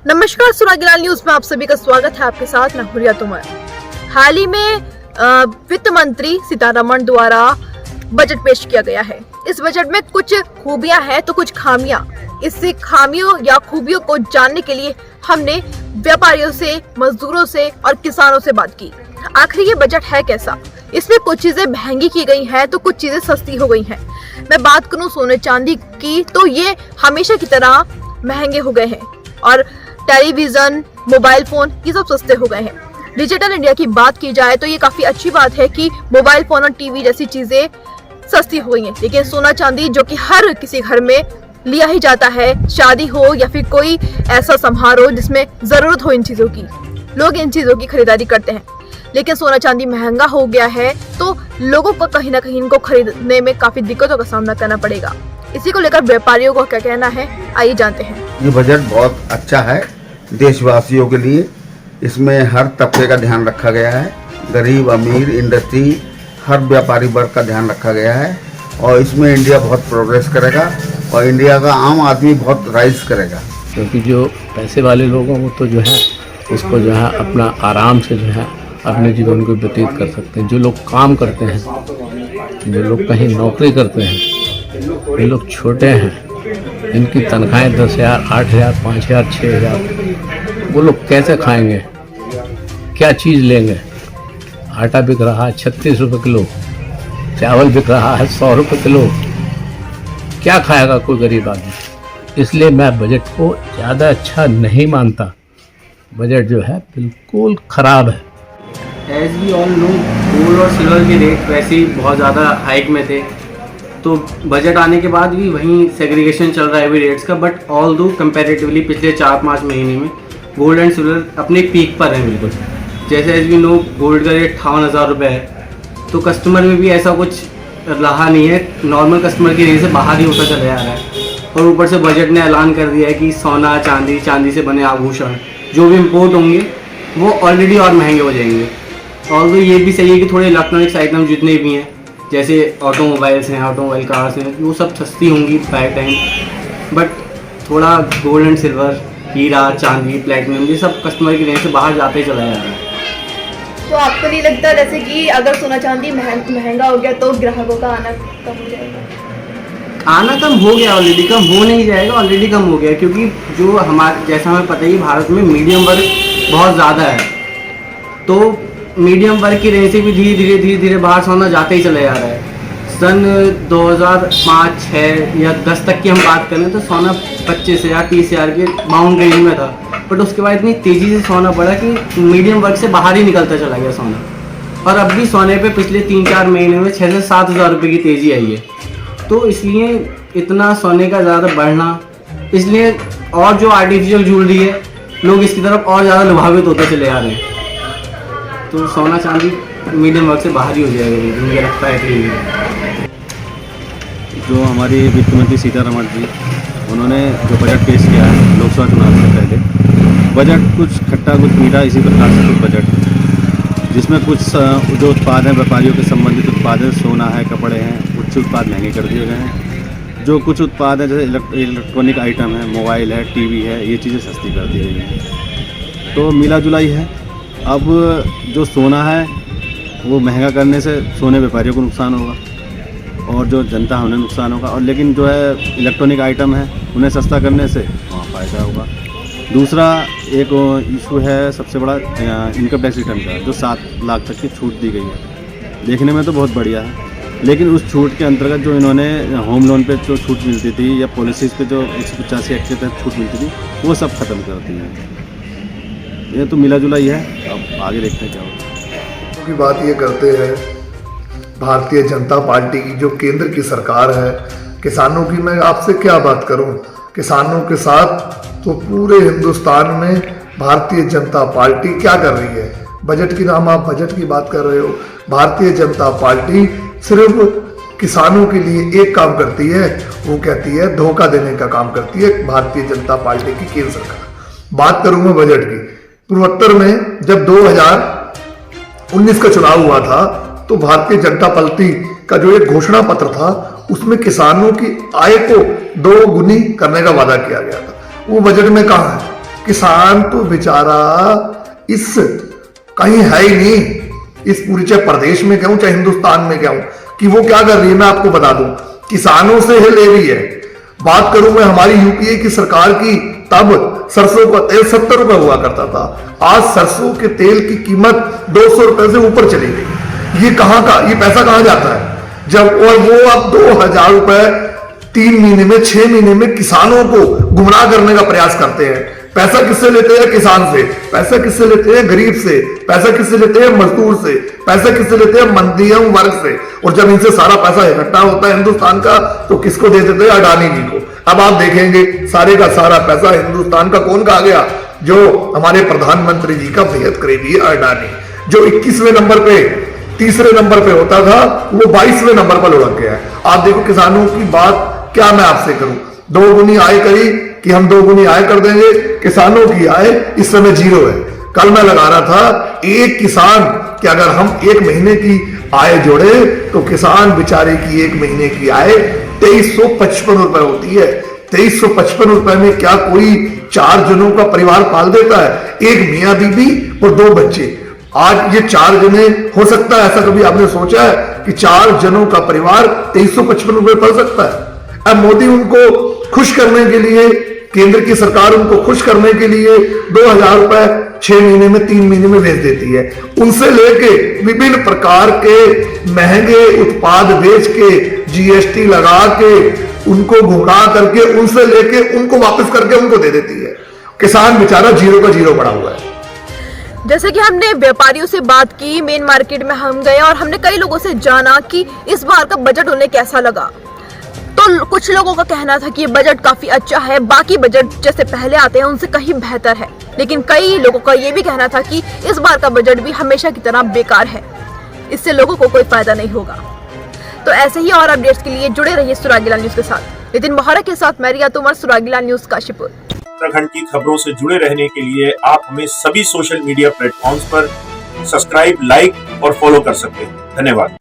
नमस्कार, सुरागीलाल न्यूज में आप सभी का स्वागत है। आपके साथ मैं हुरिया तोमर। हाल ही में वित्त मंत्री सीतारमण द्वारा बजट पेश किया गया है। इस बजट में कुछ खूबियां हैं तो कुछ खामियां। इस खामियों या खूबियों को जानने के लिए हमने व्यापारियों से, मजदूरों से और किसानों से बात की। आखिर ये बजट है कैसा? इसमें कुछ चीजें महंगी की गई हैं तो कुछ चीजें सस्ती हो गई हैं। मैं बात करूं सोने चांदी की तो ये हमेशा की तरह महंगे हो गए हैं और टेलीविजन, मोबाइल फोन ये सब सस्ते हो गए हैं। डिजिटल इंडिया की बात की जाए तो ये काफी अच्छी बात है कि मोबाइल फोन और टीवी जैसी चीजें सस्ती हो गई हैं। लेकिन सोना चांदी जो कि हर किसी घर में लिया ही जाता है, शादी हो या फिर कोई ऐसा समारोह जिसमें जरूरत हो इन चीजों की, लोग इन चीजों की खरीदारी करते हैं। लेकिन सोना चांदी महंगा हो गया है तो लोगों को कहीं ना कहीं इनको खरीदने में काफी दिक्कतों का सामना करना पड़ेगा। इसी को लेकर व्यापारियों को क्या कहना है, आइए जानते हैं। ये बजट बहुत अच्छा है देशवासियों के लिए। इसमें हर तबके का ध्यान रखा गया है, गरीब, अमीर, इंडस्ट्री, हर व्यापारी वर्ग का ध्यान रखा गया है। और इसमें इंडिया बहुत प्रोग्रेस करेगा और इंडिया का आम आदमी बहुत राइज करेगा। क्योंकि जो पैसे वाले लोग हैं वो तो जो है उसको जो है अपना आराम से जो है अपने जीवन को व्यतीत कर सकते हैं। जो लोग काम करते हैं, जो लोग कहीं नौकरी करते हैं, ये लोग छोटे हैं, इनकी तनख्वाहें 10,000, 8,000, 5,000, 6,000, वो लोग कैसे खाएंगे? क्या चीज़ लेंगे? आटा बिक रहा है 36 रुपये किलो, चावल बिक रहा है 100 रुपये किलो, क्या खाएगा कोई गरीब आदमी? इसलिए मैं बजट को ज़्यादा अच्छा नहीं मानता। बजट जो है बिल्कुल ख़राब है। As we all know, gold और सिल्वर के रेट वैसे ही बहुत ज़्यादा हाइक में थे, तो बजट आने के बाद भी वहीं सेग्रीगेशन चल रहा है अभी रेट्स का। बट ऑल दो कंपेरेटिवली पिछले 4-5 महीने में गोल्ड एंड सिल्वर अपने पीक पर हैं बिल्कुल। जैसे एज वी नो, गोल्ड का रेट 58,000 रुपये है, तो कस्टमर में भी ऐसा कुछ रहा नहीं है, नॉर्मल कस्टमर की रेंज से बाहर ही होता चला जा रहा है। और ऊपर से बजट ने ऐलान कर दिया है कि सोना, चांदी, चांदी से बने आभूषण जो भी इम्पोर्ट होंगे वो ऑलरेडी और महंगे हो जाएंगे। और तो ये भी सही है कि थोड़े इलेक्ट्रॉनिक्स आइटम जितने भी हैं, जैसे ऑटोमोबाइल्स हैं, ऑटोमोबाइल कार्स हैं, वो सब सस्ती होंगी बाय टाइम। बट थोड़ा गोल्ड एंड सिल्वर, हीरा, चांदी, प्लेटिनम, ये सब कस्टमर की रेंज से बाहर जाते ही चला जा रहा है। तो आपको नहीं लगता जैसे कि अगर सोना चांदी महंगा हो गया तो ग्राहकों का आना कम हो जाएगा? आना कम हो गया, ऑलरेडी कम हो नहीं जाएगा, ऑलरेडी कम हो गया। क्योंकि जो हमारे, जैसा हमें पता ही, भारत में मीडियम वर्ग बहुत ज़्यादा है, तो मीडियम वर्ग की रेंज से भी धीरे धीरे बाहर सोना जाते ही चला जा रहा है। सन 2005, 6 या 10 तक की हम बात करें तो सोना 25,000, 30,000 के बाउंड रेंज में था। बट उसके बाद इतनी तेज़ी से सोना बढ़ा कि मीडियम वर्ग से बाहर ही निकलता चला गया सोना। और अब भी सोने पे पिछले 3-4 महीने में 6,000 से 7,000 रुपये की तेज़ी आई है। तो इसलिए इतना सोने का ज़्यादा बढ़ना, इसलिए और जो आर्टिफिशियल ज्वेलरी है, लोग इसकी तरफ और ज़्यादा प्रभावित होते चले जा रहे हैं। तो सोना चांदी मीडियम वर्ग से बाहर ही हो जाएगा, मुझे लगता है कि जो हमारी वित्त मंत्री सीतारमण जी, उन्होंने जो बजट पेश किया है लोकसभा चुनाव से पहले, बजट कुछ खट्टा कुछ मीठा, इसी प्रकार से कुछ बजट, जिसमें कुछ जो उत्पाद हैं, व्यापारियों के संबंधित उत्पाद हैं, सोना है, कपड़े हैं, कुछ उत्पाद महंगे कर दिए गए हैं। जो कुछ उत्पाद हैं जैसे इलेक्ट्रॉनिक आइटम है, मोबाइल है, टीवी है, ये चीज़ें सस्ती कर दी गई हैं। तो मिला जुलाई है। अब जो सोना है वो महंगा करने से सोने व्यापारियों को नुकसान होगा और जो जनता है उन्हें नुकसान होगा। और लेकिन जो है इलेक्ट्रॉनिक आइटम है उन्हें सस्ता करने से वहाँ फ़ायदा होगा। दूसरा एक इशू है सबसे बड़ा इनकम टैक्स रिटर्न का, जो 7 लाख तक की छूट दी गई है। देखने में तो बहुत बढ़िया है, लेकिन उस छूट के अंतर्गत जो इन्होंने होम लोन पे जो छूट मिलती थी या पॉलिसीज़ पे जो 185 एक्ट के तहत छूट मिलती थी, वो सब खत्म कर दी है। ये तो मिला जुला ही है, अब आगे देखते हैं क्या होगा। की बात ये करते हैं भारतीय जनता पार्टी की जो केंद्र की सरकार है, किसानों की मैं आपसे क्या बात करूं। किसानों के साथ तो पूरे हिंदुस्तान में भारतीय जनता पार्टी क्या कर रही है। बजट की नाम आप बजट की बात कर रहे हो। भारतीय जनता पार्टी सिर्फ किसानों के लिए एक काम करती है, वो कहती है धोखा देने का काम करती है भारतीय जनता पार्टी की केंद्र सरकार। बात करूंगा बजट की। पूर्वोत्तर में जब 2019 का चुनाव हुआ था तो भारतीय जनता पार्टी का जो एक घोषणा पत्र था उसमें किसानों की आय को 2 गुनी करने का वादा किया गया था। वो बजट में कहाँ है? किसान तो बेचारा इस कहीं है ही नहीं, इस पूरी चाहे प्रदेश में कहूं चाहे हिंदुस्तान में कहूं, कि वो क्या कर रही है मैं आपको बता दूं, किसानों से ही ले रही है। बात करूं मैं हमारी यूपीए की सरकार की, तब सरसों का तेल 70 रुपए हुआ करता था, आज सरसों के तेल की कीमत 200 रुपए से ऊपर चली गई। ये कहां का, ये पैसा कहां जाता है जब, और वो अब 2000 रुपए 3 महीने में 6 महीने में किसानों को गुमराह करने का प्रयास करते हैं। पैसा किससे लेते हैं? किसान से। पैसा किससे लेते हैं? गरीब से। पैसा किससे लेते हैं? मजदूर से। पैसा किससे लेते हैं? मध्यम वर्ग से। और जब इनसे सारा पैसा इकट्ठा होता है हिंदुस्तान का, तो किसको दे देते हैं? अडानी जी को। अब आप देखेंगे सारे का सारा पैसा हिंदुस्तान का कौन खा गया? जो हमारे प्रधानमंत्री जी का बेहद करीबी है अडानी, जो 21वें नंबर पे, तीसरे नंबर पे होता था, वो 22वें नंबर पर लुढ़क गया है। आप देखो किसानों की बात क्या मैं आपसे करूं, 2 गुनी आय करी कि हम 2 गुनी आय कर देंगे, किसानों की आय इस समय 0 है। कल मैं लगा रहा था एक किसान कि अगर हम 1 महीने की आय जोड़े तो किसान बेचारे की 1 महीने की आय 2355 रुपए होती है। 2355 रुपए में क्या कोई 4 जनों का परिवार पाल देता है? एक मियां बीबी और 2 बच्चे। आज ये 4 जने, हो सकता है ऐसा कभी आपने सोचा है कि 4 जनों का परिवार 2355 रुपए पड़ सकता है? अब मोदी उनको खुश करने के लिए, केंद्र की सरकार उनको खुश करने के लिए 2000 रुपए 6 महीने में, 3 महीने में भेज देती है। उनसे लेके विभिन्न प्रकार के महंगे उत्पाद बेच के, जीएसटी लगा के, उनको गुमराह करके, उनसे लेके उनको वापस करके उनको दे देती है। किसान बेचारा 0 का 0 पड़ा हुआ है। जैसे कि हमने व्यापारियों से बात की, मेन मार्केट में हम गए और हमने कई लोगों से जाना कि इस बार का बजट उन्हें कैसा लगा। तो कुछ लोगों का कहना था कि ये बजट काफी अच्छा है, बाकी बजट जैसे पहले आते हैं उनसे कहीं बेहतर है। लेकिन कई लोगों का ये भी कहना था कि इस बार का बजट भी हमेशा की तरह बेकार है, इससे लोगों को कोई फायदा नहीं होगा। तो ऐसे ही और अपडेट्स के लिए जुड़े रहिए सुरागीला न्यूज के साथ। नितिन मोहरा के साथ मैं रिया तोमर, सुरागीला न्यूज काशीपुर। उत्तराखंड की खबरों से जुड़े रहने के लिए आप हमें सभी सोशल मीडिया प्लेटफॉर्म्स पर सब्सक्राइब, लाइक और फॉलो कर सकते हैं। धन्यवाद।